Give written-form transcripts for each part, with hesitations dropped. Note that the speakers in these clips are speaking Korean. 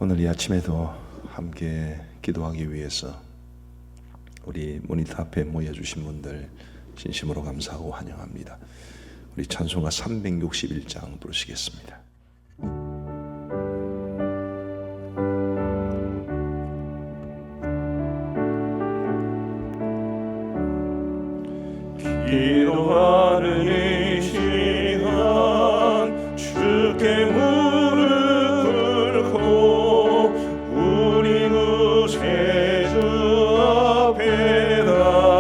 오늘 이 아침에도 함께 기도하기 위해서 우리 모니터 앞에 모여주신 분들 진심으로 감사하고 환영합니다. 우리 찬송가 361장 부르시겠습니다. 기도하는 이 시간 주께 무릎 꿇고 우리 구세주 앞에 나아가네.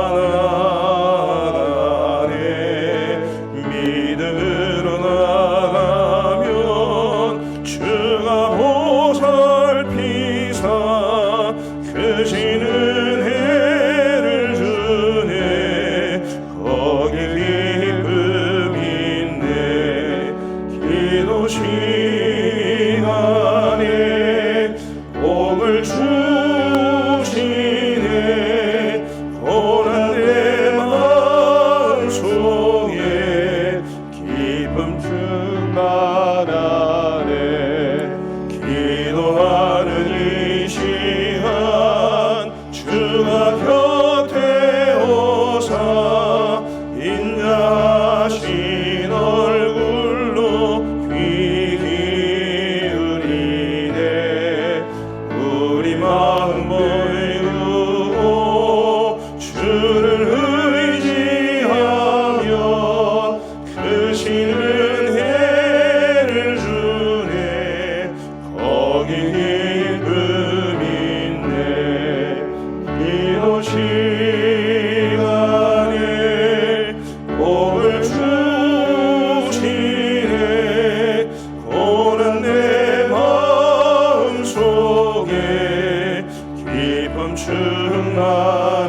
믿음으로 나가면 주가 보살피사 크신 은혜를 주네. 거기 기쁨 있네. 기도 시간에 복을 주시네. 고난 내 마음속에 기쁨 충만하네. 기도하는 이 시간 주가 곁에 오사 인자하신 얼굴로 귀 기울이네. 우리 마음 모이고 주를 의지하며 크신 은혜를 주네. 거기 기쁨 있네. 기도 시간에 복을 주시네. 고난 내 마음속에 기쁨 충만하네.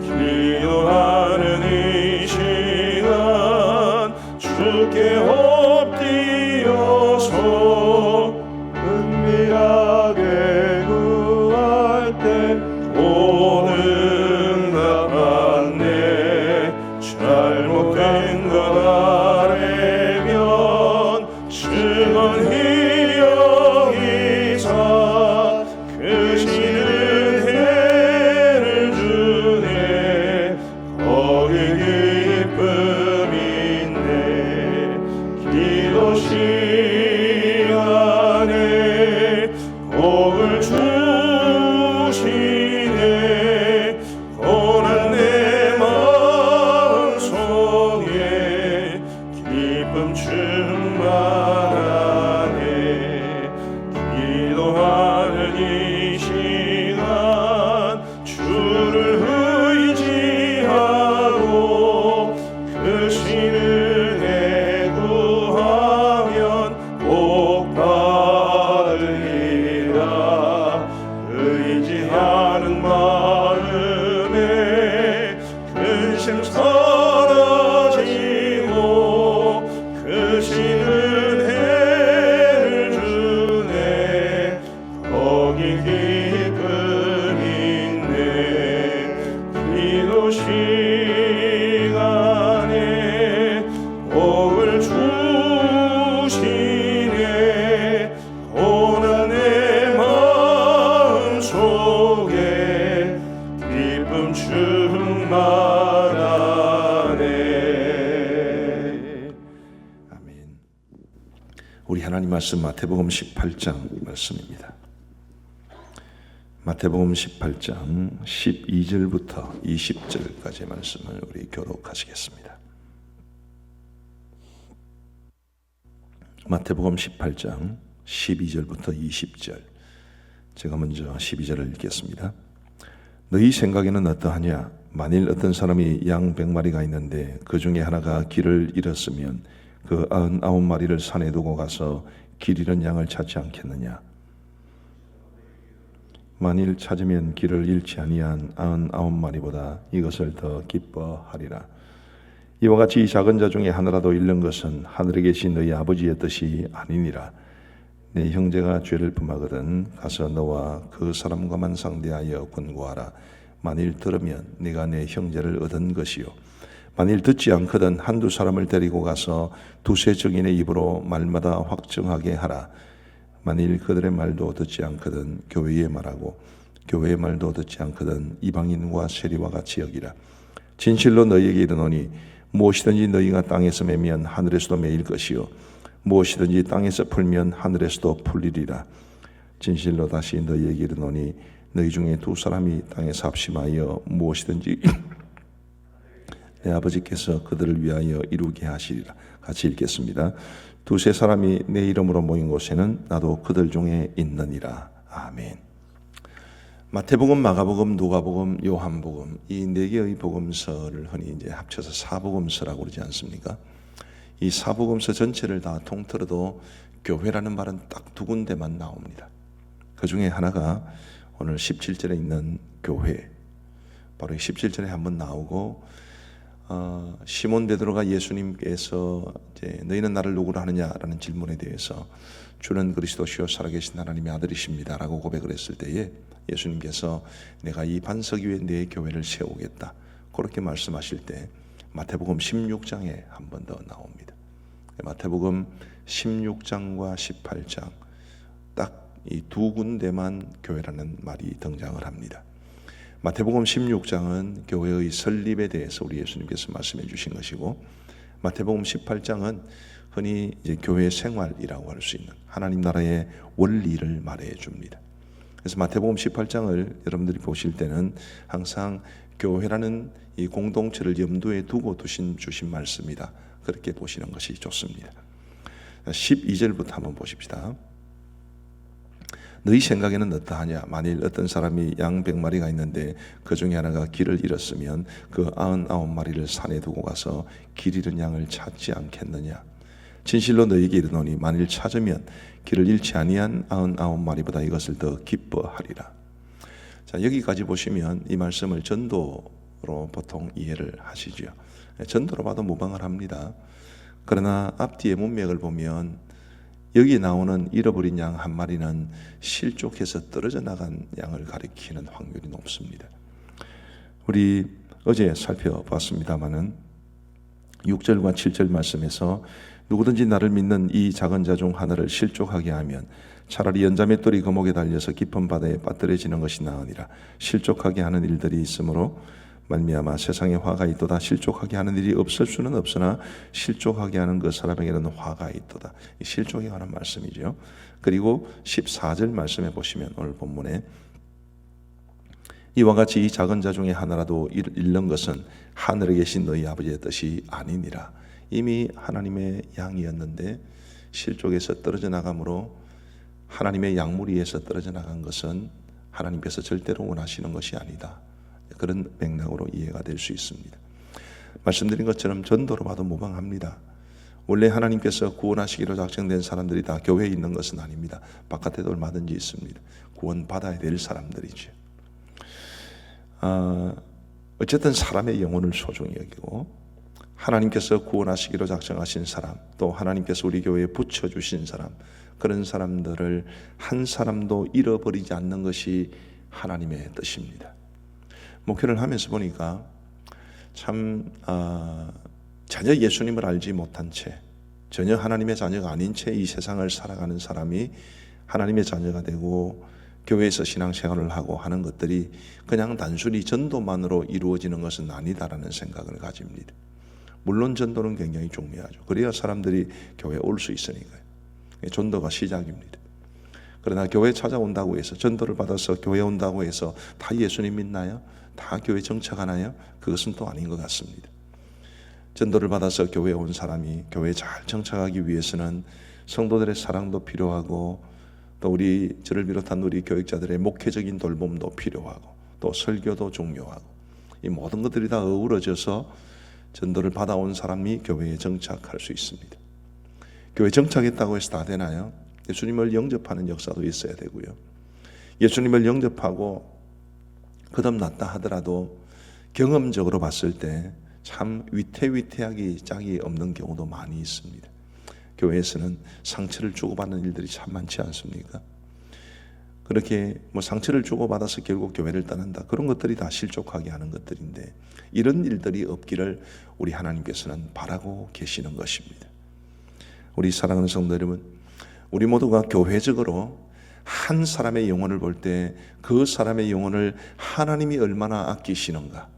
기도하는 이 시간 주께 엎드려서 은밀하게 구할 때 오응답하네. 잘못된 것 아래면 증언히 여기사 크신 은혜를 주네. 거기 기쁨 있네. 기도 시간에 복을 주시네. 고난 내 마음속에 기쁨 충만하네. 기도하는 이 시간 주를 의지하고 크신 은혜 구하면 복 받으리라. 의지하는 마음에 근심 사라지고 크신 은혜를 주네. 거기 기쁨 있네. 기도 시간에 복을 주시네. 고난 내 마음속에 기쁨 충만하네. 아멘. 우리 하나님 말씀 마태복음 18장 말씀입니다. 마태복음 18장 12절부터 20절까지의 말씀을 우리 교독하시겠습니다. 마태복음 18장 12절부터 20절. 제가 먼저 12절을 읽겠습니다. 너희 생각에는 어떠하냐? 만일 어떤 사람이 양 100마리가 있는데 그 중에 하나가 길을 잃었으면 그 99마리를 산에 두고 가서 길 잃은 양을 찾지 않겠느냐? 만일 찾으면 길을 잃지 아니한 99마리보다 이것을 더 기뻐하리라. 이와 같이 이 작은 자 중에 하나라도 잃는 것은 하늘에 계신 너희 아버지의 뜻이 아니니라. 내 형제가 죄를 범하거든 가서 너와 그 사람과만 상대하여 권고하라. 만일 들으면 네가 내 형제를 얻은 것이요 만일 듣지 않거든 한두 사람을 데리고 가서 두세 증인의 입으로 말마다 확증하게 하라. 만일 그들의 말도 듣지 않거든 교회의 말하고 교회의 말도 듣지 않거든 이방인과 세리와 같이 여기라. 진실로 너희에게 이르노니 무엇이든지 너희가 땅에서 매면 하늘에서도 매일 것이요 무엇이든지 땅에서 풀면 하늘에서도 풀리리라. 진실로 다시 너희에게 이르노니 너희 중에 두 사람이 땅에서 합심하여 무엇이든지 내 아버지께서 그들을 위하여 이루게 하시리라. 같이 읽겠습니다. 두세 사람이 내 이름으로 모인 곳에는 나도 그들 중에 있느니라. 아멘. 마태복음, 마가복음, 누가복음, 요한복음 이 네 개의 복음서를 흔히 이제 합쳐서 사복음서라고 그러지 않습니까? 이 사복음서 전체를 다 통틀어도 교회라는 말은 딱 두 군데만 나옵니다. 그 중에 하나가 오늘 17절에 있는 교회, 바로 17절에 한번 나오고 시몬 베드로가 예수님께서 이제 너희는 나를 누구로 하느냐라는 질문에 대해서 주는 그리스도시요 살아계신 하나님의 아들이십니다라고 고백을 했을 때에 예수님께서 내가 이 반석 위에 내 교회를 세우겠다 그렇게 말씀하실 때 마태복음 16장에 한 번 더 나옵니다. 마태복음 16장과 18장 딱 이 두 군데만 교회라는 말이 등장을 합니다. 마태복음 16장은 교회의 설립에 대해서 우리 예수님께서 말씀해 주신 것이고 마태복음 18장은 흔히 이제 교회의 생활이라고 할 수 있는 하나님 나라의 원리를 말해 줍니다. 그래서 마태복음 18장을 여러분들이 보실 때는 항상 교회라는 이 공동체를 염두에 두고 주신 말씀이다. 그렇게 보시는 것이 좋습니다. 12절부터 한번 보십시다. 너희 생각에는 어떠하냐? 만일 어떤 사람이 양 100마리가 있는데 그 중에 하나가 길을 잃었으면 그 99마리를 산에 두고 가서 길 잃은 양을 찾지 않겠느냐? 진실로 너희에게 이르노니 만일 찾으면 길을 잃지 아니한 99마리보다 이것을 더 기뻐하리라. 자, 여기까지 보시면 이 말씀을 전도로 보통 이해를 하시죠. 전도로 봐도 무방을 합니다. 그러나 앞뒤의 문맥을 보면 여기 나오는 잃어버린 양 한 마리는 실족해서 떨어져 나간 양을 가리키는 확률이 높습니다. 우리 어제 살펴봤습니다마는 6절과 7절 말씀에서 누구든지 나를 믿는 이 작은 자 중 하나를 실족하게 하면 차라리 연자맷돌이 거목에 달려서 깊은 바다에 빠뜨려지는 것이 나으니라. 실족하게 하는 일들이 있으므로 말미암아 세상에 화가 있도다. 실족하게 하는 일이 없을 수는 없으나 실족하게 하는 그 사람에게는 화가 있도다. 이 실족에 관한 말씀이죠. 그리고 14절 말씀해 보시면 오늘 본문에 이와 같이 이 작은 자 중에 하나라도 잃는 것은 하늘에 계신 너희 아버지의 뜻이 아니니라. 이미 하나님의 양이었는데 실족에서 떨어져 나감으로 하나님의 양무리에서 떨어져 나간 것은 하나님께서 절대로 원하시는 것이 아니다. 그런 맥락으로 이해가 될 수 있습니다. 말씀드린 것처럼 전도로 봐도 무방합니다. 원래 하나님께서 구원하시기로 작정된 사람들이 다 교회에 있는 것은 아닙니다. 바깥에도 얼마든지 있습니다. 구원받아야 될 사람들이죠. 어쨌든 사람의 영혼을 소중히 여기고 하나님께서 구원하시기로 작정하신 사람, 또 하나님께서 우리 교회에 붙여주신 사람, 그런 사람들을 한 사람도 잃어버리지 않는 것이 하나님의 뜻입니다. 목회를 하면서 보니까 참 전혀 예수님을 알지 못한 채, 전혀 하나님의 자녀가 아닌 채 이 세상을 살아가는 사람이 하나님의 자녀가 되고 교회에서 신앙생활을 하고 하는 것들이 그냥 단순히 전도만으로 이루어지는 것은 아니다라는 생각을 가집니다. 물론 전도는 굉장히 중요하죠. 그래야 사람들이 교회에 올 수 있으니까요. 전도가 시작입니다. 그러나 교회 찾아온다고 해서 전도를 받아서 교회 온다고 해서 다 예수님 믿나요? 다 교회 정착하나요? 그것은 또 아닌 것 같습니다. 전도를 받아서 교회에 온 사람이 교회에 잘 정착하기 위해서는 성도들의 사랑도 필요하고 또 우리 저를 비롯한 우리 교육자들의 목회적인 돌봄도 필요하고 또 설교도 중요하고 이 모든 것들이 다 어우러져서 전도를 받아온 사람이 교회에 정착할 수 있습니다. 교회 정착했다고 해서 다 되나요? 예수님을 영접하는 역사도 있어야 되고요. 예수님을 영접하고 거듭났다 하더라도 경험적으로 봤을 때 참 위태위태하기 짝이 없는 경우도 많이 있습니다. 교회에서는 상처를 주고받는 일들이 참 많지 않습니까? 그렇게 상처를 주고받아서 결국 교회를 떠난다. 그런 것들이 다 실족하게 하는 것들인데 이런 일들이 없기를 우리 하나님께서는 바라고 계시는 것입니다. 우리 사랑하는 성도 여러분, 우리 모두가 교회적으로 한 사람의 영혼을 볼 때 그 사람의 영혼을 하나님이 얼마나 아끼시는가,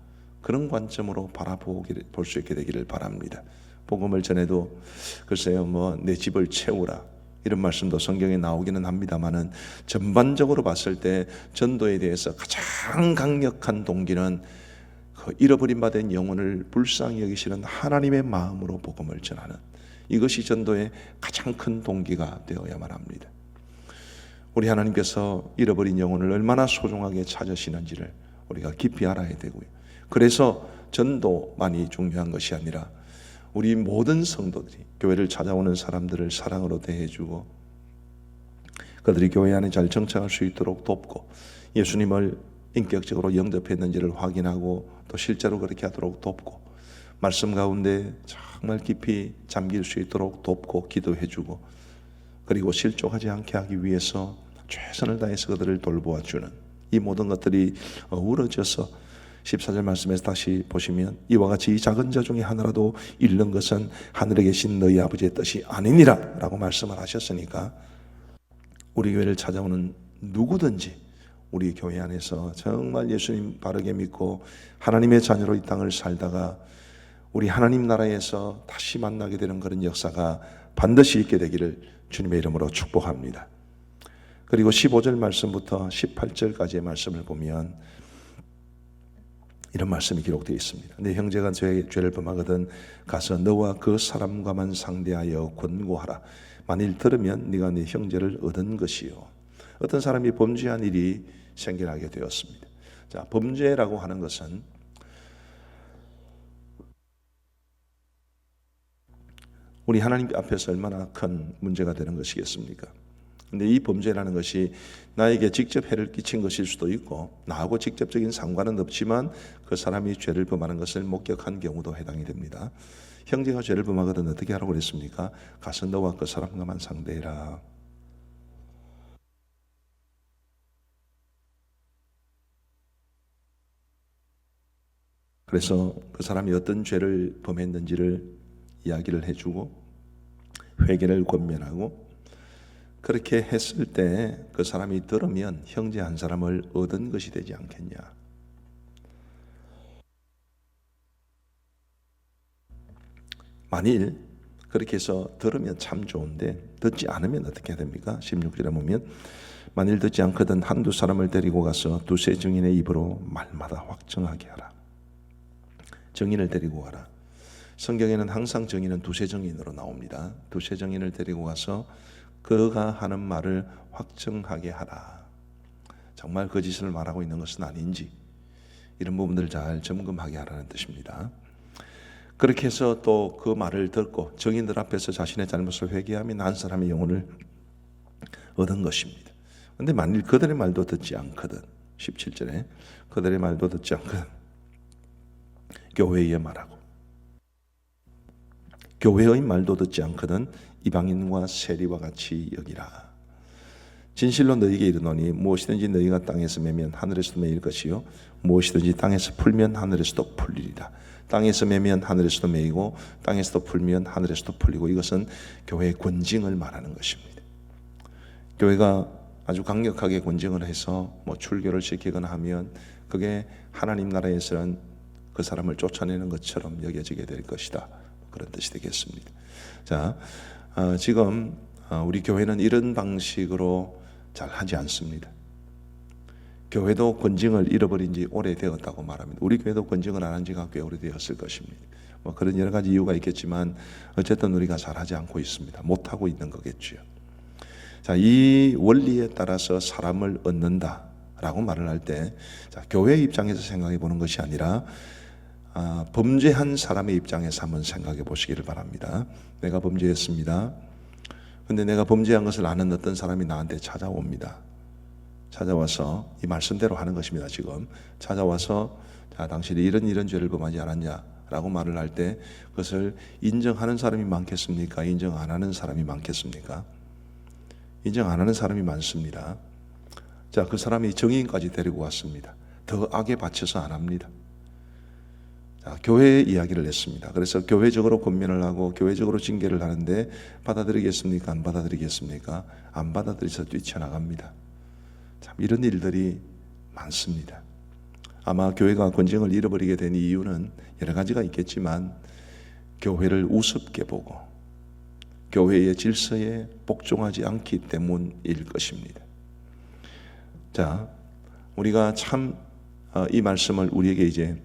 그런 관점으로 볼 수 있게 되기를 바랍니다. 복음을 전해도 글쎄요, 내 집을 채우라 이런 말씀도 성경에 나오기는 합니다만은, 전반적으로 봤을 때 전도에 대해서 가장 강력한 동기는 그 잃어버린 바 된 영혼을 불쌍히 여기시는 하나님의 마음으로 복음을 전하는, 이것이 전도의 가장 큰 동기가 되어야만 합니다. 우리 하나님께서 잃어버린 영혼을 얼마나 소중하게 찾으시는지를 우리가 깊이 알아야 되고요. 그래서 전도만이 중요한 것이 아니라 우리 모든 성도들이 교회를 찾아오는 사람들을 사랑으로 대해주고, 그들이 교회 안에 잘 정착할 수 있도록 돕고, 예수님을 인격적으로 영접했는지를 확인하고 또 실제로 그렇게 하도록 돕고, 말씀 가운데 정말 깊이 잠길 수 있도록 돕고 기도해주고, 그리고 실족하지 않게 하기 위해서 최선을 다해서 그들을 돌보아주는, 이 모든 것들이 어우러져서 14절 말씀에서 다시 보시면, 이와 같이 이 작은 자 중에 하나라도 잃는 것은 하늘에 계신 너희 아버지의 뜻이 아니니라 라고 말씀을 하셨으니까, 우리 교회를 찾아오는 누구든지 우리 교회 안에서 정말 예수님 바르게 믿고 하나님의 자녀로 이 땅을 살다가 우리 하나님 나라에서 다시 만나게 되는 그런 역사가 반드시 있게 되기를 주님의 이름으로 축복합니다. 그리고 15절 말씀부터 18절까지의 말씀을 보면 이런 말씀이 기록되어 있습니다. 내 형제가 죄를 범하거든 가서 너와 그 사람과만 상대하여 권고하라. 만일 들으면 네가 네 형제를 얻은 것이요. 어떤 사람이 범죄한 일이 생겨나게 되었습니다. 자, 범죄라고 하는 것은 우리 하나님 앞에서 얼마나 큰 문제가 되는 것이겠습니까? 근데 이 범죄라는 것이 나에게 직접 해를 끼친 것일 수도 있고, 나하고 직접적인 상관은 없지만 그 사람이 죄를 범하는 것을 목격한 경우도 해당이 됩니다. 형제가 죄를 범하거든 어떻게 하라고 그랬습니까? 가서 너와 그 사람과만 상대해라. 그래서 그 사람이 어떤 죄를 범했는지를 이야기를 해주고 회개를 권면하고, 그렇게 했을 때 그 사람이 들으면 형제 한 사람을 얻은 것이 되지 않겠냐. 만일 그렇게 해서 들으면 참 좋은데 듣지 않으면 어떻게 됩니까? 16절에 보면 만일 듣지 않거든 한두 사람을 데리고 가서 두세 증인의 입으로 말마다 확증하게 하라. 증인을 데리고 가라. 성경에는 항상 증인은 두세 증인으로 나옵니다. 두세 증인을 데리고 가서 그가 하는 말을 확증하게 하라. 정말 거짓을 말하고 있는 것은 아닌지 이런 부분들을 잘 점검하게 하라는 뜻입니다. 그렇게 해서 또 그 말을 듣고 증인들 앞에서 자신의 잘못을 회개하면 한 사람의 영혼을 얻은 것입니다. 그런데 만일 그들의 말도 듣지 않거든, 17절에 그들의 말도 듣지 않거든 교회의 말하고, 교회의 말도 듣지 않거든 이방인과 세리와 같이 여기라. 진실로 너희에게 이르노니 무엇이든지 너희가 땅에서 매면 하늘에서도 매일 것이요 무엇이든지 땅에서 풀면 하늘에서도 풀리리라. 땅에서 매면 하늘에서도 매이고 땅에서도 풀면 하늘에서도 풀리고, 이것은 교회의 권징을 말하는 것입니다. 교회가 아주 강력하게 권징을 해서 출교를 시키거나 하면 그게 하나님 나라에서는 그 사람을 쫓아내는 것처럼 여겨지게 될 것이다, 그런 뜻이 되겠습니다. 자, 지금 우리 교회는 이런 방식으로 잘 하지 않습니다. 교회도 권징을 잃어버린 지 오래되었다고 말합니다. 우리 교회도 권징을 안 한 지가 꽤 오래되었을 것입니다. 그런 여러 가지 이유가 있겠지만 어쨌든 우리가 잘하지 않고 있습니다. 못하고 있는 거겠죠. 자, 이 원리에 따라서 사람을 얻는다라고 말을 할 때, 교회 입장에서 생각해 보는 것이 아니라 범죄한 사람의 입장에서 한번 생각해 보시기를 바랍니다. 내가 범죄했습니다. 근데 내가 범죄한 것을 아는 어떤 사람이 나한테 찾아옵니다. 찾아와서 이 말씀대로 하는 것입니다. 지금 찾아와서 자, 당신이 이런 죄를 범하지 않았냐 라고 말을 할 때 그것을 인정하는 사람이 많겠습니까? 인정 안 하는 사람이 많겠습니까? 인정 안 하는 사람이 많습니다. 자, 그 사람이 정의인까지 데리고 왔습니다. 더 악에 받쳐서 안 합니다. 자, 교회 이야기를 했습니다. 그래서 교회적으로 권면을 하고 교회적으로 징계를 하는데 받아들이겠습니까? 안 받아들이겠습니까? 안 받아들여서 뛰쳐나갑니다. 참 이런 일들이 많습니다. 아마 교회가 권징을 잃어버리게 된 이유는 여러 가지가 있겠지만 교회를 우습게 보고 교회의 질서에 복종하지 않기 때문일 것입니다. 자, 우리가 참 이 말씀을 우리에게 이제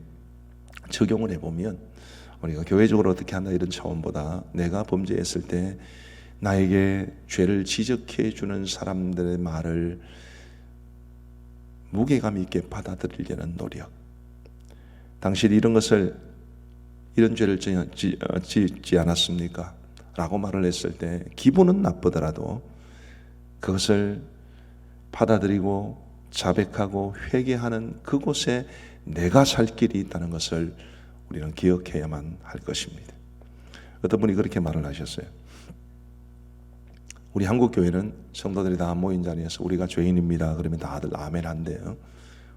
적용을 해보면 우리가 교회적으로 어떻게 한다 이런 차원보다 내가 범죄했을 때 나에게 죄를 지적해 주는 사람들의 말을 무게감 있게 받아들이려는 노력. 당신이 이런 죄를 짓지 않았습니까? 라고 말을 했을 때 기분은 나쁘더라도 그것을 받아들이고 자백하고 회개하는 그곳에 내가 살 길이 있다는 것을 우리는 기억해야만 할 것입니다. 어떤 분이 그렇게 말을 하셨어요. 우리 한국 교회는 성도들이 다 모인 자리에서 우리가 죄인입니다 그러면 다들 아멘 한대요.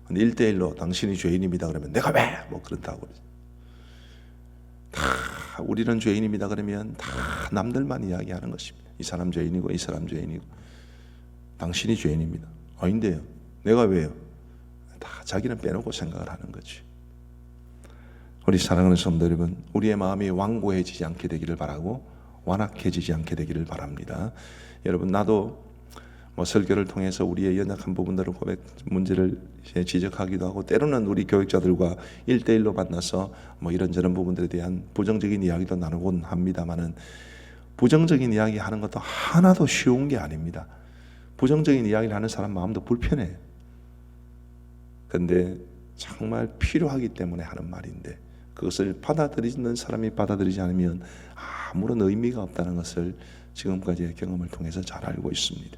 근데 1대1로 당신이 죄인입니다 그러면 내가 왜? 뭐 그렇다고 그러죠. 다 우리는 죄인입니다 그러면 다 남들만 이야기하는 것입니다. 이 사람 죄인이고 이 사람 죄인이고 당신이 죄인입니다. 아닌데요. 내가 왜요? 다 자기는 빼놓고 생각을 하는 거지. 우리 사랑하는 성도 여러분, 우리의 마음이 완고해지지 않게 되기를 바라고 완악해지지 않게 되기를 바랍니다. 여러분, 나도 설교를 통해서 우리의 연약한 부분들을 고백 문제를 지적하기도 하고 때로는 우리 교육자들과 1대1로 만나서 이런저런 부분들에 대한 부정적인 이야기도 나누곤 합니다만은 부정적인 이야기 하는 것도 하나도 쉬운 게 아닙니다. 부정적인 이야기를 하는 사람 마음도 불편해요. 그런데 정말 필요하기 때문에 하는 말인데 그것을 받아들이는 사람이 받아들이지 않으면 아무런 의미가 없다는 것을 지금까지의 경험을 통해서 잘 알고 있습니다.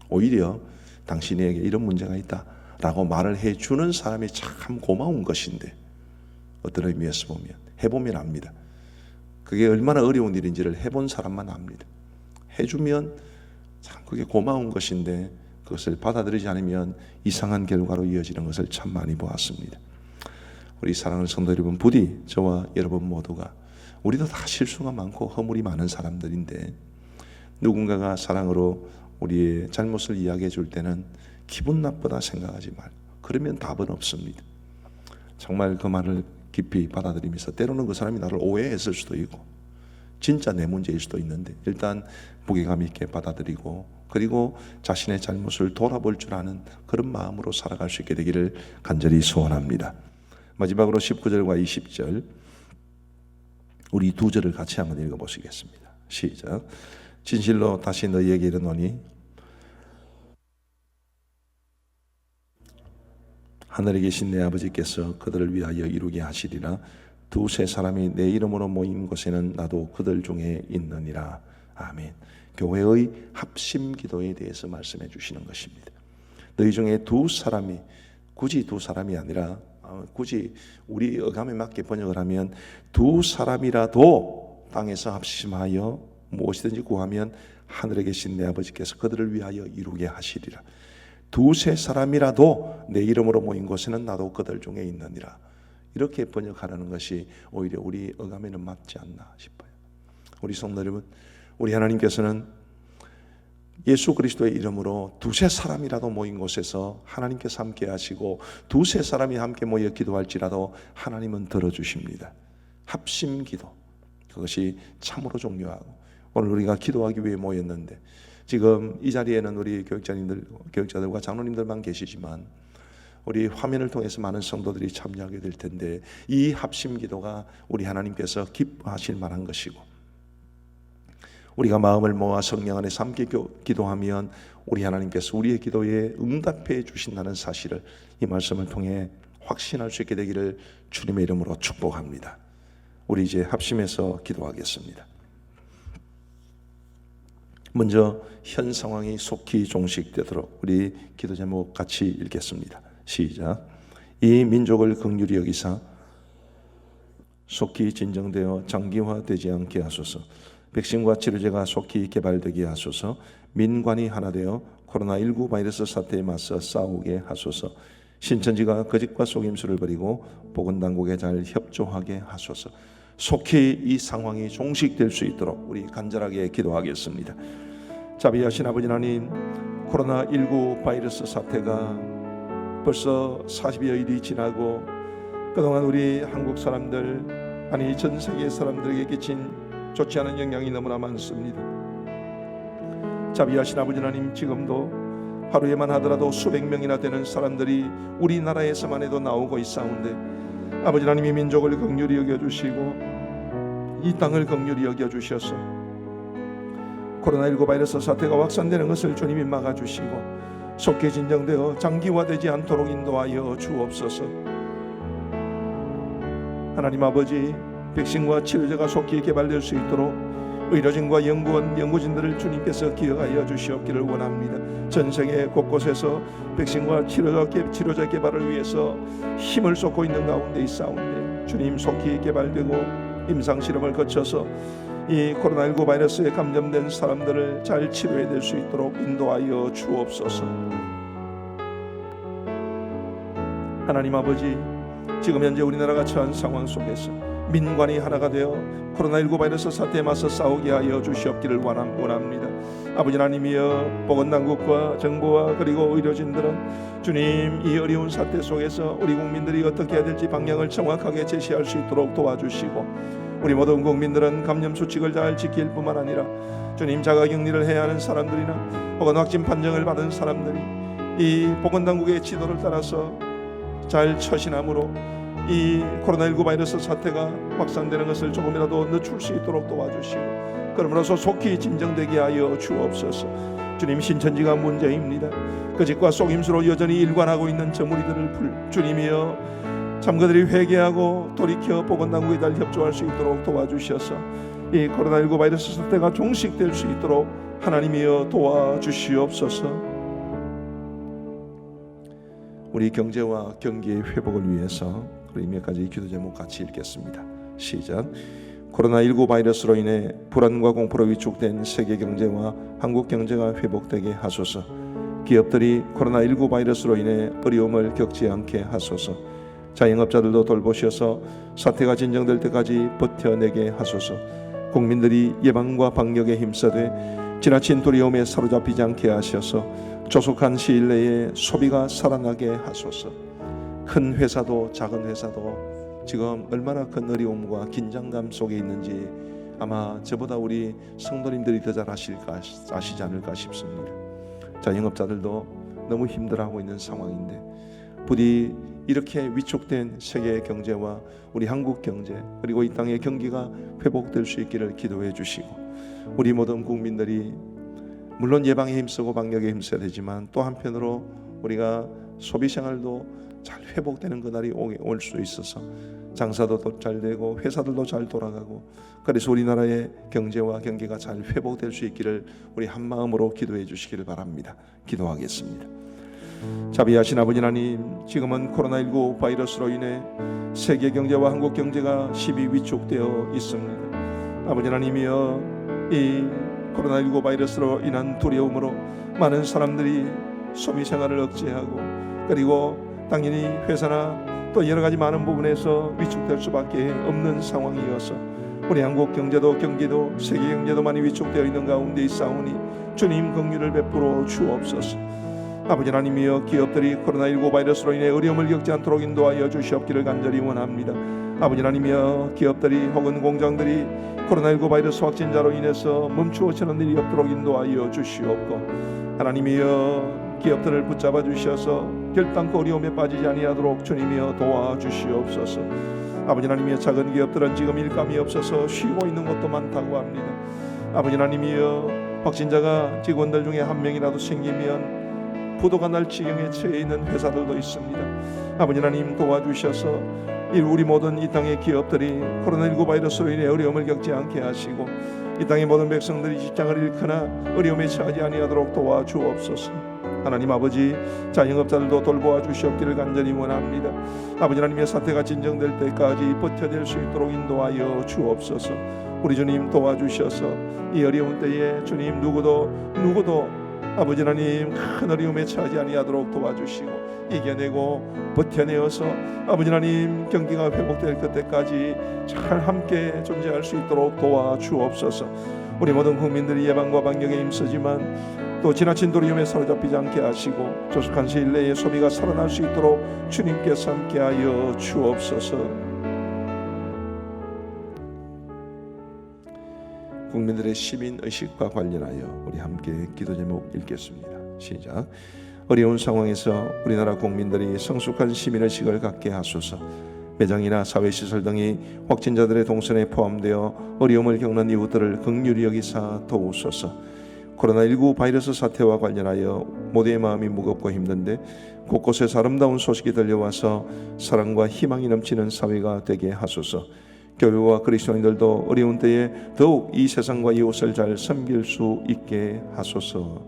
오히려 당신에게 이런 문제가 있다라고 말을 해주는 사람이 참 고마운 것인데 어떤 의미에서 보면 해보면 압니다. 그게 얼마나 어려운 일인지를 해본 사람만 압니다. 해주면 참 그게 고마운 것인데 그것을 받아들이지 않으면 이상한 결과로 이어지는 것을 참 많이 보았습니다. 우리 사랑하는 성도 여러분, 부디 저와 여러분 모두가 우리도 다 실수가 많고 허물이 많은 사람들인데 누군가가 사랑으로 우리의 잘못을 이야기해 줄 때는 기분 나쁘다 생각하지 말고 그러면 답은 없습니다. 정말 그 말을 깊이 받아들이면서 때로는 그 사람이 나를 오해했을 수도 있고 진짜 내 문제일 수도 있는데 일단 무게감 있게 받아들이고 그리고 자신의 잘못을 돌아볼 줄 아는 그런 마음으로 살아갈 수 있게 되기를 간절히 소원합니다. 마지막으로 19절과 20절 우리 두 절을 같이 한번 읽어보시겠습니다. 시작. 진실로 다시 너희에게 이르노니 하늘에 계신 내 아버지께서 그들을 위하여 이루게 하시리라. 두세 사람이 내 이름으로 모인 곳에는 나도 그들 중에 있느니라. 아멘. 교회의 합심 기도에 대해서 말씀해 주시는 것입니다. 너희 중에 두 사람이 굳이 두 사람이 아니라 굳이 우리 어감에 맞게 번역을 하면 두 사람이라도 땅에서 합심하여 무엇이든지 구하면 하늘에 계신 내 아버지께서 그들을 위하여 이루게 하시리라. 두세 사람이라도 내 이름으로 모인 곳에는 나도 그들 중에 있느니라. 이렇게 번역하라는 것이 오히려 우리 어감에는 맞지 않나 싶어요. 우리 성도 여러분, 우리 하나님께서는 예수 그리스도의 이름으로 두세 사람이라도 모인 곳에서 하나님께서 함께 하시고 두세 사람이 함께 모여 기도할지라도 하나님은 들어주십니다. 합심 기도, 그것이 참으로 중요하고 오늘 우리가 기도하기 위해 모였는데 지금 이 자리에는 우리 교육자들과 장로님들만 계시지만 우리 화면을 통해서 많은 성도들이 참여하게 될 텐데 이 합심 기도가 우리 하나님께서 기뻐하실 만한 것이고 우리가 마음을 모아 성령 안에서 함께 기도하면 우리 하나님께서 우리의 기도에 응답해 주신다는 사실을 이 말씀을 통해 확신할 수 있게 되기를 주님의 이름으로 축복합니다. 우리 이제 합심해서 기도하겠습니다. 먼저 현 상황이 속히 종식되도록 우리 기도 제목 같이 읽겠습니다. 시작. 이 민족을 긍휼히 여기사 속히 진정되어 장기화되지 않게 하소서. 백신과 치료제가 속히 개발되게 하소서. 민관이 하나 되어 코로나19 바이러스 사태에 맞서 싸우게 하소서. 신천지가 거짓과 속임수를 버리고 보건당국에 잘 협조하게 하소서. 속히 이 상황이 종식될 수 있도록 우리 간절하게 기도하겠습니다. 자비하신 아버지 하나님, 코로나19 바이러스 사태가 벌써 40여일이 지나고 그동안 우리 한국 사람들, 아니 전 세계 사람들에게 끼친 좋지 않은 영향이 너무나 많습니다. 자비하신 아버지 하나님, 지금도 하루에만 하더라도 수백 명이나 되는 사람들이 우리나라에서만 해도 나오고 있사온데 아버지 하나님이 민족을 긍휼히 여겨주시고 이 땅을 긍휼히 여겨주셔서 코로나19 바이러스 사태가 확산되는 것을 주님이 막아주시고 속히 진정되어 장기화되지 않도록 인도하여 주옵소서. 하나님 아버지, 백신과 치료제가 속히 개발될 수 있도록 의료진과 연구원, 연구진들을 주님께서 기억하여 주시옵기를 원합니다. 전 세계 곳곳에서 백신과 치료제 개발을 위해서 힘을 쏟고 있는 가운데 있사온데 주님 속히 개발되고 임상실험을 거쳐서 이 코로나19 바이러스에 감염된 사람들을 잘 치료해낼 수 있도록 인도하여 주옵소서. 하나님 아버지, 지금 현재 우리나라가 처한 상황 속에서 민관이 하나가 되어 코로나19 바이러스 사태에 맞서 싸우게 하여 주시옵기를 원합니다. 아버지 하나님이여, 보건당국과 정부와 그리고 의료진들은 주님 이 어려운 사태 속에서 우리 국민들이 어떻게 해야 될지 방향을 정확하게 제시할 수 있도록 도와주시고 우리 모든 국민들은 감염 수칙을 잘 지킬 뿐만 아니라 주님 자가격리를 해야 하는 사람들이나 혹은 확진 판정을 받은 사람들이 이 보건당국의 지도를 따라서 잘 처신함으로 이 코로나19 바이러스 사태가 확산되는 것을 조금이라도 늦출 수 있도록 도와주시고 그러므로서 속히 진정되게 하여 주옵소서. 주님, 신천지가 문제입니다. 거짓과 속임수로 여전히 일관하고 있는 저 무리들을 주님이여 참 그들이 회개하고 돌이켜 보건당국에 잘 협조할 수 있도록 도와주셔서 이 코로나19 바이러스 사태가 종식될 수 있도록 하나님이여 도와주시옵소서. 우리 경제와 경기의 회복을 위해서 우리 몇 가지 기도 제목 같이 읽겠습니다. 시작. 코로나19 바이러스로 인해 불안과 공포로 위축된 세계 경제와 한국 경제가 회복되게 하소서. 기업들이 코로나19 바이러스로 인해 어려움을 겪지 않게 하소서. 자영업자들도 돌보셔서 사태가 진정될 때까지 버텨내게 하소서. 국민들이 예방과 방역에 힘써되 지나친 두려움에 사로잡히지 않게 하셔서 조속한 시일 내에 소비가 살아나게 하소서. 큰 회사도 작은 회사도 지금 얼마나 큰 어려움과 긴장감 속에 있는지 아마 저보다 우리 성도님들이 더 잘 아시지 않을까 싶습니다. 자영업자들도 너무 힘들어하고 있는 상황인데 부디 이렇게 위축된 세계 경제와 우리 한국 경제 그리고 이 땅의 경기가 회복될 수 있기를 기도해 주시고 우리 모든 국민들이 물론 예방에 힘쓰고 방역에 힘써야 되지만 또 한편으로 우리가 소비생활도 잘 회복되는 그날이 올 수 있어서 장사도 더 잘 되고 회사들도 잘 돌아가고 그래서 우리나라의 경제와 경기가 잘 회복될 수 있기를 우리 한마음으로 기도해 주시기를 바랍니다. 기도하겠습니다. 자비하신 아버지 하나님, 지금은 코로나19 바이러스로 인해 세계 경제와 한국 경제가 심히 위축되어 있습니다. 아버지 하나님이여, 이 코로나19 바이러스로 인한 두려움으로 많은 사람들이 소비 생활을 억제하고 그리고 당연히 회사나 또 여러 가지 많은 부분에서 위축될 수밖에 없는 상황이어서 우리 한국 경제도 경기도 세계 경제도 많이 위축되어 있는 가운데 있사오니 주님 긍휼을 베풀어 주옵소서. 아버지 하나님이여, 기업들이 코로나19 바이러스로 인해 어려움을 겪지 않도록 인도하여 주시옵기를 간절히 원합니다. 아버지 하나님이여, 기업들이 혹은 공장들이 코로나19 바이러스 확진자로 인해서 멈추어지는 일이 없도록 인도하여 주시옵고 하나님이여, 기업들을 붙잡아 주셔서 결단코 어려움에 빠지지 아니하도록 주님이여 도와주시옵소서. 아버지 하나님이여, 작은 기업들은 지금 일감이 없어서 쉬고 있는 것도 많다고 합니다. 아버지 하나님이여, 확진자가 직원들 중에 한 명이라도 생기면 부도가 날 지경에 처해 있는 회사들도 있습니다. 아버지 하나님 도와주셔서 우리 모든 이 땅의 기업들이 코로나19 바이러스로 인해 어려움을 겪지 않게 하시고 이 땅의 모든 백성들이 직장을 잃거나 어려움에 처하지 아니하도록 도와주옵소서. 하나님 아버지, 자영업자들도 돌보아 주시옵기를 간절히 원합니다. 아버지 하나님의 사태가 진정될 때까지 버텨낼 수 있도록 인도하여 주옵소서. 우리 주님 도와주셔서 이 어려운 때에 주님 누구도 아버지 하나님 큰 어려움에 처하지 아니하도록 도와주시고 이겨내고 버텨내어서 아버지 하나님 경기가 회복될 그때까지 잘 함께 존재할 수 있도록 도와주옵소서. 우리 모든 국민들이 예방과 방역에 힘쓰지만 또 지나친 두려움에 사로잡히지 않게 하시고 조속한 시일 내에 소비가 살아날 수 있도록 주님께서 함께하여 주옵소서. 국민들의 시민의식과 관련하여 우리 함께 기도 제목 읽겠습니다. 시작. 어려운 상황에서 우리나라 국민들이 성숙한 시민의식을 갖게 하소서. 매장이나 사회시설 등이 확진자들의 동선에 포함되어 어려움을 겪는 이웃들을 긍휼히 여기사 도우소서. 코로나19 바이러스 사태와 관련하여 모두의 마음이 무겁고 힘든데 곳곳에서 아름다운 소식이 들려와서 사랑과 희망이 넘치는 사회가 되게 하소서. 교회와 그리스도인들도 어려운 때에 더욱 이 세상과 이웃을 잘 섬길 수 있게 하소서.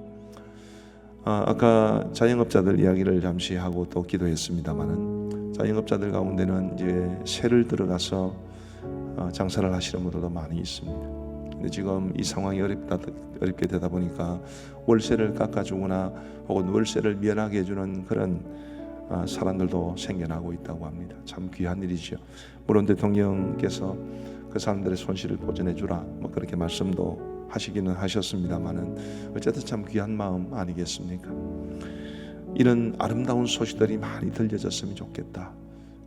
아까 자영업자들 이야기를 잠시 하고 또 기도했습니다마는 자영업자들 가운데는 이제 새를 들어가서 장사를 하시는 분들도 많이 있습니다. 근데 지금 이 상황이 어렵게 되다 보니까 월세를 깎아주거나 혹은 월세를 면하게 해주는 그런 사람들도 생겨나고 있다고 합니다. 참 귀한 일이죠. 물론 대통령께서 그 사람들의 손실을 보전해 주라 뭐 그렇게 말씀도 하시기는 하셨습니다만은 어쨌든 참 귀한 마음 아니겠습니까? 이런 아름다운 소식들이 많이 들려졌으면 좋겠다.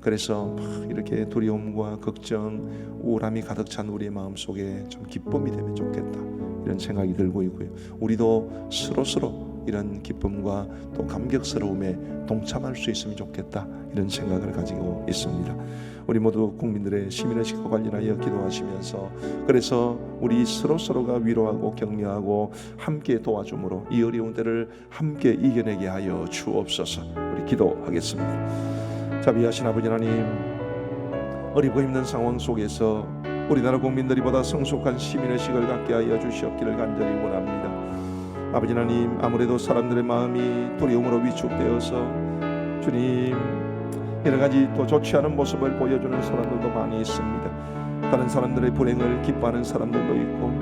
그래서 이렇게 두려움과 걱정, 우울함이 가득 찬 우리의 마음속에 좀 기쁨이 되면 좋겠다, 이런 생각이 들고 있고요. 우리도 서로 이런 기쁨과 또 감격스러움에 동참할 수 있으면 좋겠다, 이런 생각을 가지고 있습니다. 우리 모두 국민들의 시민의식과 관련하여 기도하시면서 그래서 우리 서로가 위로하고 격려하고 함께 도와줌으로 이 어려운 때를 함께 이겨내게 하여 주옵소서. 우리 기도하겠습니다. 자비하신 아버지 하나님, 어렵고 힘든 상황 속에서 우리나라 국민들이 보다 성숙한 시민의식을 갖게 하여 주시옵기를 간절히 원합니다. 아버지 하나님, 아무래도 사람들의 마음이 두려움으로 위축되어서 주님 여러 가지 또 좋지 않은 모습을 보여주는 사람들도 많이 있습니다. 다른 사람들의 불행을 기뻐하는 사람들도 있고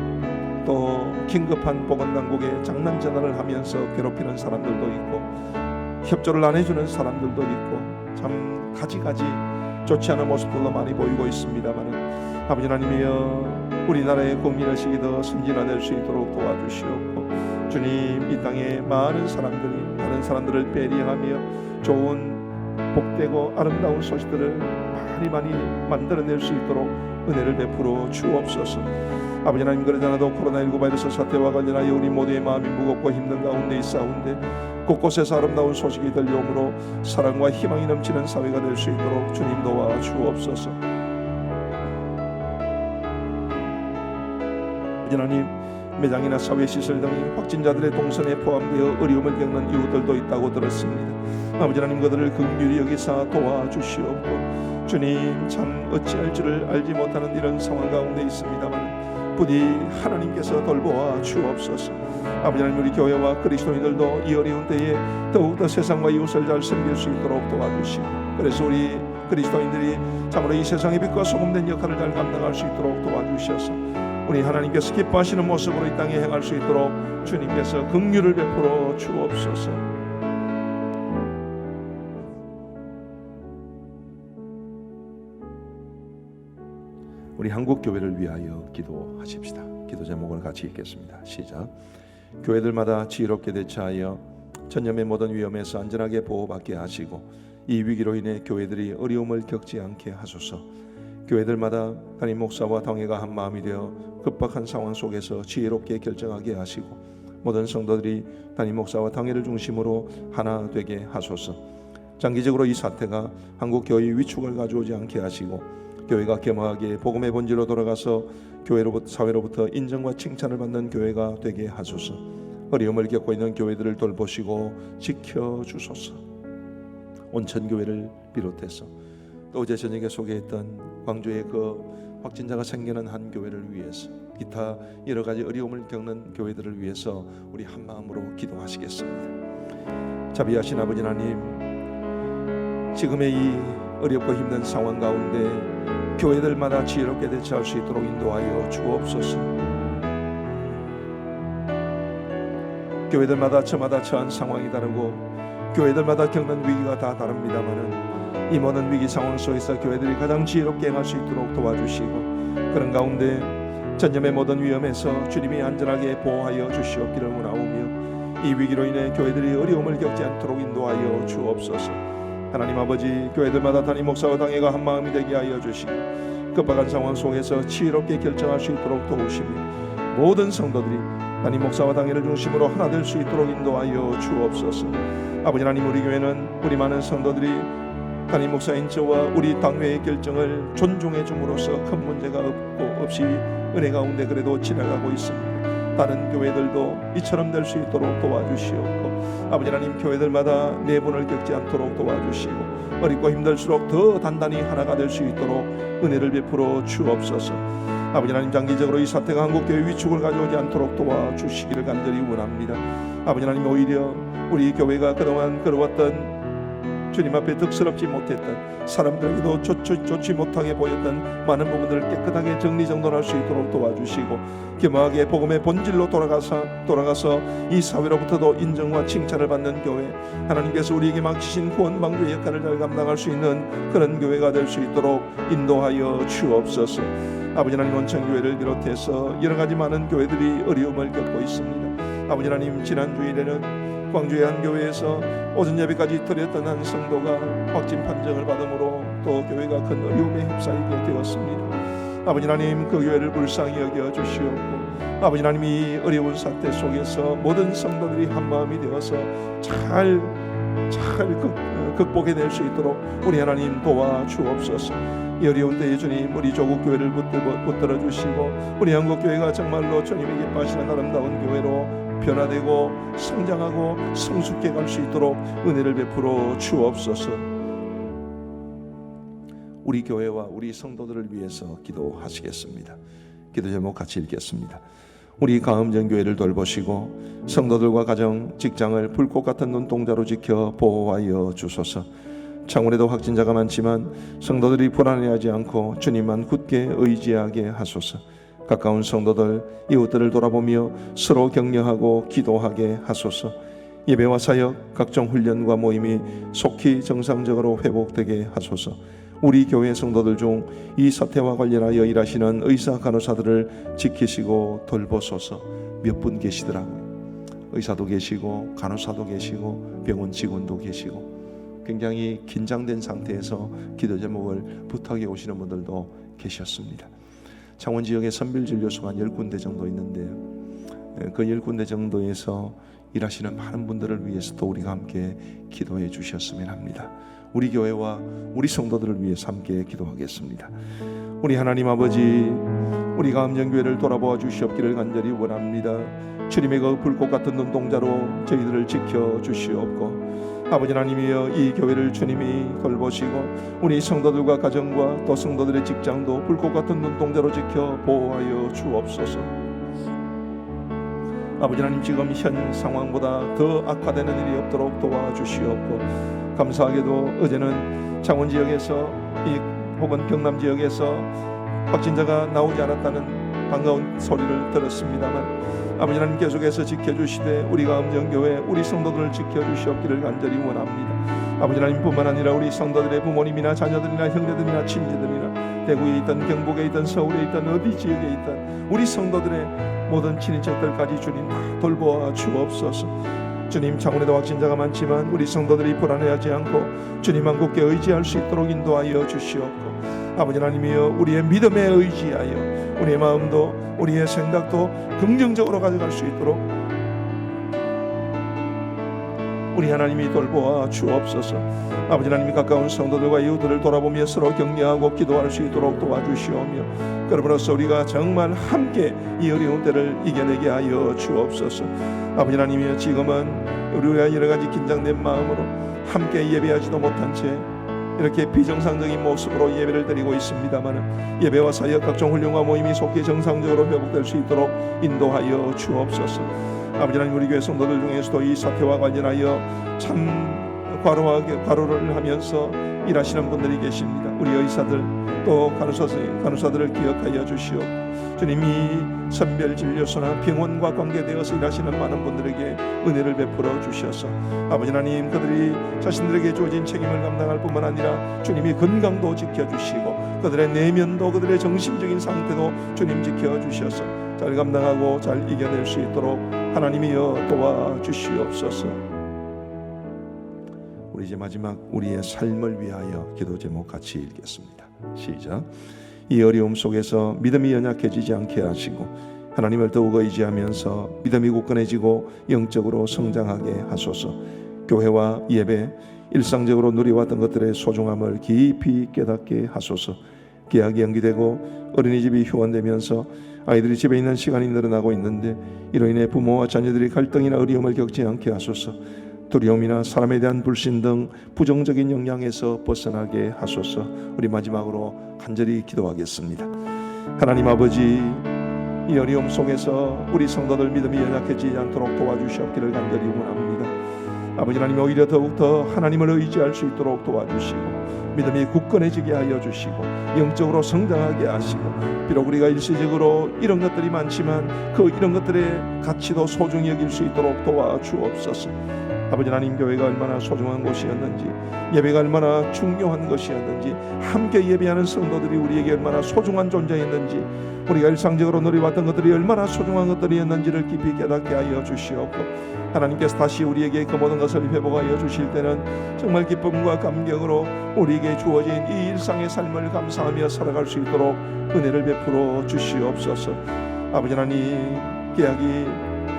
또 긴급한 보건당국에 장난 전화를 하면서 괴롭히는 사람들도 있고 협조를 안 해주는 사람들도 있고 참 가지가지 좋지 않은 모습들도 많이 보이고 있습니다만 아버지 하나님이여, 우리나라의 국민의식이 더 승진화될 수 있도록 도와주시옵고 주님, 이 땅에 많은 사람들이 다른 사람들을 배려하며 좋은 복되고 아름다운 소식들을 많이 만들어낼 수 있도록 은혜를 베풀어 주옵소서. 아버지 하나님, 그러잖아도 코로나19 바이러스 사태와 관련하여 우리 모두의 마음이 무겁고 힘든 가운데 있사온데 곳곳에서 아름다운 소식이 들려오므로 사랑과 희망이 넘치는 사회가 될 수 있도록 주님 도와 주옵소서. 아버지 하나님, 매장이나 사회시설 등이 확진자들의 동선에 포함되어 어려움을 겪는 이웃들도 있다고 들었습니다. 아버지 하나님, 그들을 긍휼히 여기사 도와주시옵고 주님, 참 어찌할 줄을 알지 못하는 이런 상황 가운데 있습니다만 부디 하나님께서 돌보아 주옵소서. 아버지 하나님, 우리 교회와 그리스도인들도 이 어려운 때에 더욱더 세상과 이웃을 잘 섬길 수 있도록 도와주시고 그래서 우리 그리스도인들이 참으로 이 세상의 빛과 소금된 역할을 잘 감당할 수 있도록 도와주셔서 우리 하나님께서 기뻐하시는 모습으로 이 땅에 행할 수 있도록 주님께서 긍휼을 베풀어 주옵소서. 우리 한국 교회를 위하여 기도하십시다. 기도 제목을 같이 읽겠습니다. 시작. 교회들마다 지혜롭게 대처하여 전염의 모든 위험에서 안전하게 보호받게 하시고 이 위기로 인해 교회들이 어려움을 겪지 않게 하소서. 교회들마다 담임 목사와 당회가 한 마음이 되어 급박한 상황 속에서 지혜롭게 결정하게 하시고 모든 성도들이 담임 목사와 당회를 중심으로 하나 되게 하소서. 장기적으로 이 사태가 한국 교회의 위축을 가져오지 않게 하시고 교회가 겸허하게 복음의 본질로 돌아가서 교회로부터 사회로부터 인정과 칭찬을 받는 교회가 되게 하소서. 어려움을 겪고 있는 교회들을 돌보시고 지켜주소서. 온천교회를 비롯해서 또 어제 저녁에 소개했던 광주의 그 확진자가 생겨난 한 교회를 위해서 기타 여러 가지 어려움을 겪는 교회들을 위해서 우리 한 마음으로 기도하시겠습니다. 자비하신 아버지 하나님, 지금의 이 어렵고 힘든 상황 가운데 교회들마다 지혜롭게 대처할 수 있도록 인도하여 주옵소서. 교회들마다 저마다 처한 상황이 다르고 교회들마다 겪는 위기가 다 다릅니다만은 이 모든 위기 상황 속에서 교회들이 가장 지혜롭게 행할 수 있도록 도와주시고 그런 가운데 전염의 모든 위험에서 주님이 안전하게 보호하여 주시옵기를 원하오며 이 위기로 인해 교회들이 어려움을 겪지 않도록 인도하여 주옵소서. 하나님 아버지, 교회들마다 담임 목사와 당회가 한마음이 되게 하여 주시고 급박한 상황 속에서 지혜롭게 결정할 수 있도록 도우시며 모든 성도들이 담임 목사와 당회를 중심으로 하나 될 수 있도록 인도하여 주옵소서. 아버지 하나님, 우리 교회는 우리 많은 성도들이 담임 목사인 저와 우리 당회의 결정을 존중해 줌으로써 큰 문제가 없이 은혜 가운데 그래도 지나가고 있습니다. 다른 교회들도 이처럼 될 수 있도록 도와주시옵고 아버지 하나님, 교회들마다 내분을 겪지 않도록 도와주시고 어렵고 힘들수록 더 단단히 하나가 될 수 있도록 은혜를 베풀어 주옵소서. 아버지 하나님, 장기적으로 이 사태가 한국교회 위축을 가져오지 않도록 도와주시기를 간절히 원합니다. 아버지 하나님, 오히려 우리 교회가 그동안 걸어왔던 주님 앞에 득스럽지 못했던, 사람들에게도 좋지 못하게 보였던 많은 부분들을 깨끗하게 정리정돈할 수 있도록 도와주시고 겸허하게 복음의 본질로 돌아가서 이 사회로부터도 인정과 칭찬을 받는 교회, 하나님께서 우리에게 맡기신 구원 방주의 역할을 잘 감당할 수 있는 그런 교회가 될 수 있도록 인도하여 주옵소서. 아버지 하나님, 원천교회를 비롯해서 여러 가지 많은 교회들이 어려움을 겪고 있습니다. 아버지 하나님, 지난 주일에는 광주의 한 교회에서 오전 예배까지 드렸던 한 성도가 확진 판정을 받음으로 또 교회가 큰 어려움에 휩싸이게 되었습니다. 아버지 하나님, 그 교회를 불쌍히 여겨 주시옵고 아버지 하나님, 이 어려운 사태 속에서 모든 성도들이 한마음이 되어서 잘 극복해낼 수 있도록 우리 하나님 도와주옵소서. 이 어려운 때에 주님, 우리 조국 교회를 붙들어 주시고 우리 한국 교회가 정말로 주님에게 빠지는 아름다운 교회로 변화되고 성장하고 성숙해 갈 수 있도록 은혜를 베풀어 주옵소서. 우리 교회와 우리 성도들을 위해서 기도하시겠습니다. 기도 제목 같이 읽겠습니다. 우리 가음전교회를 돌보시고 성도들과 가정, 직장을 불꽃 같은 눈동자로 지켜 보호하여 주소서. 창원에도 확진자가 많지만 성도들이 불안해하지 않고 주님만 굳게 의지하게 하소서. 가까운 성도들, 이웃들을 돌아보며 서로 격려하고 기도하게 하소서. 예배와 사역, 각종 훈련과 모임이 속히 정상적으로 회복되게 하소서. 우리 교회 성도들 중 이 사태와 관련하여 일하시는 의사 간호사들을 지키시고 돌보소서. 몇 분 계시더라고요. 의사도 계시고 간호사도 계시고 병원 직원도 계시고 굉장히 긴장된 상태에서 기도 제목을 부탁해 오시는 분들도 계셨습니다. 창원 지역에 선별진료소가 한 10군데 정도 있는데요, 그 10군데 정도에서 일하시는 많은 분들을 위해서도 우리가 함께 기도해 주셨으면 합니다. 우리 교회와 우리 성도들을 위해서 함께 기도하겠습니다. 우리 하나님 아버지, 우리 가음전교회를 돌아보아 주시옵기를 간절히 원합니다. 주님의 그 불꽃 같은 눈동자로 저희들을 지켜 주시옵고 아버지 하나님이여, 이 교회를 주님이 돌보시고 우리 성도들과 가정과 또 성도들의 직장도 불꽃 같은 눈동자로 지켜 보호하여 주옵소서. 아버지 하나님, 지금 현 상황보다 더 악화되는 일이 없도록 도와주시옵고 감사하게도 어제는 창원 지역에서 혹은 경남 지역에서 확진자가 나오지 않았다는 반가운 소리를 들었습니다만 아버지 하나님, 계속해서 지켜주시되 우리 가음전교회 우리 성도들을 지켜주시옵기를 간절히 원합니다. 아버지 하나님, 뿐만 아니라 우리 성도들의 부모님이나 자녀들이나 형제들이나 친지들이나 대구에 있던, 경북에 있던, 서울에 있던, 어디 지역에 있던 우리 성도들의 모든 친인척들까지 주님 다 돌보아 주옵소서. 주님, 창원에도 확진자가 많지만 우리 성도들이 불안해하지 않고 주님만 굳게 의지할 수 있도록 인도하여 주시옵고 아버지 하나님이여, 우리의 믿음에 의지하여 우리의 마음도 우리의 생각도 긍정적으로 가져갈 수 있도록 우리 하나님이 돌보아 주옵소서. 아버지 하나님이 가까운 성도들과 이웃들을 돌아보며 서로 격려하고 기도할 수 있도록 도와주시오며 그러므로써 우리가 정말 함께 이 어려운 때를 이겨내게 하여 주옵소서. 아버지 하나님이여, 지금은 우리가 여러 가지 긴장된 마음으로 함께 예배하지도 못한 채 이렇게 비정상적인 모습으로 예배를 드리고 있습니다만 예배와 사역, 각종 훈련과 모임이 속히 정상적으로 회복될 수 있도록 인도하여 주옵소서. 아버지 하나님, 우리 교회 성도들 중에서도 이 사태와 관련하여 참 과로를 하면서 일하시는 분들이 계십니다. 우리 의사들 또 간호사들을 기억하여 주시옵고, 주님이 선별진료소나 병원과 관계되어서 일하시는 많은 분들에게 은혜를 베풀어 주셔서 아버지 하나님, 그들이 자신들에게 주어진 책임을 감당할 뿐만 아니라 주님이 건강도 지켜주시고 그들의 내면도 그들의 정신적인 상태도 주님 지켜주셔서 잘 감당하고 잘 이겨낼 수 있도록 하나님이여 도와주시옵소서. 우리 이제 마지막 우리의 삶을 위하여 기도 제목 같이 읽겠습니다. 시작. 이 어려움 속에서 믿음이 연약해지지 않게 하시고 하나님을 더욱 의지하면서 믿음이 굳건해지고 영적으로 성장하게 하소서. 교회와 예배, 일상적으로 누려왔던 것들의 소중함을 깊이 깨닫게 하소서. 계약이 연기되고 어린이집이 휴원되면서 아이들이 집에 있는 시간이 늘어나고 있는데 이로 인해 부모와 자녀들이 갈등이나 어려움을 겪지 않게 하소서. 두려움이나 사람에 대한 불신 등 부정적인 영향에서 벗어나게 하소서. 우리 마지막으로 간절히 기도하겠습니다. 하나님 아버지, 이 어려움 속에서 우리 성도들 믿음이 연약해지지 않도록 도와주시옵기를 간절히 원합니다. 아버지 하나님, 오히려 더욱더 하나님을 의지할 수 있도록 도와주시고 믿음이 굳건해지게 하여 주시고 영적으로 성장하게 하시고, 비록 우리가 일시적으로 이런 것들이 많지만 그 이런 것들의 가치도 소중히 여길 수 있도록 도와주옵소서. 아버지 하나님, 교회가 얼마나 소중한 곳이었는지, 예배가 얼마나 중요한 것이었는지, 함께 예배하는 성도들이 우리에게 얼마나 소중한 존재였는지, 우리가 일상적으로 누려왔던 것들이 얼마나 소중한 것들이었는지를 깊이 깨닫게 하여 주시옵고, 하나님께서 다시 우리에게 그 모든 것을 회복하여 주실 때는 정말 기쁨과 감격으로 우리에게 주어진 이 일상의 삶을 감사하며 살아갈 수 있도록 은혜를 베풀어 주시옵소서. 아버지 하나님, 계약이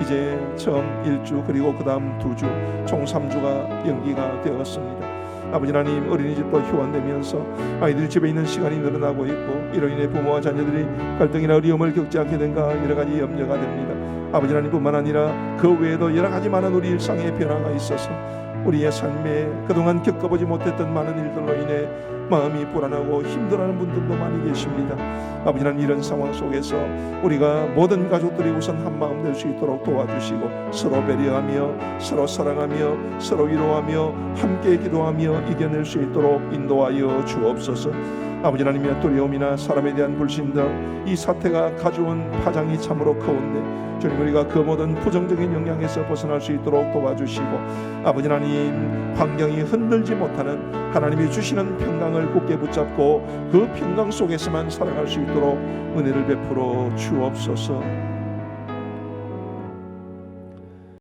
이제 처음 1주 그리고 그 다음 2주 총 3주가 연기가 되었습니다. 아버지 하나님, 어린이집도 휴원되면서 아이들이 집에 있는 시간이 늘어나고 있고 이로 인해 부모와 자녀들이 갈등이나 어려움을 겪지 않게 된가 여러 가지 염려가 됩니다. 아버지 하나님뿐만 아니라 그 외에도 여러 가지 많은 우리 일상의 변화가 있어서 우리의 삶에 그동안 겪어보지 못했던 많은 일들로 인해 마음이 불안하고 힘들어하는 분들도 많이 계십니다. 아버지 하나님, 이런 상황 속에서 우리가 모든 가족들이 우선 한마음 될 수 있도록 도와주시고 서로 배려하며 서로 사랑하며 서로 위로하며 함께 기도하며 이겨낼 수 있도록 인도하여 주옵소서. 아버지 하나님의 두려움이나 사람에 대한 불신 등 이 사태가 가져온 파장이 참으로 크온데 주님, 우리가 그 모든 부정적인 영향에서 벗어날 수 있도록 도와주시고 아버지 하나님, 환경이 흔들지 못하는 하나님이 주시는 평강을 굳게 붙잡고 그 평강 속에서만 살아갈 수 있도록 은혜를 베풀어 주옵소서.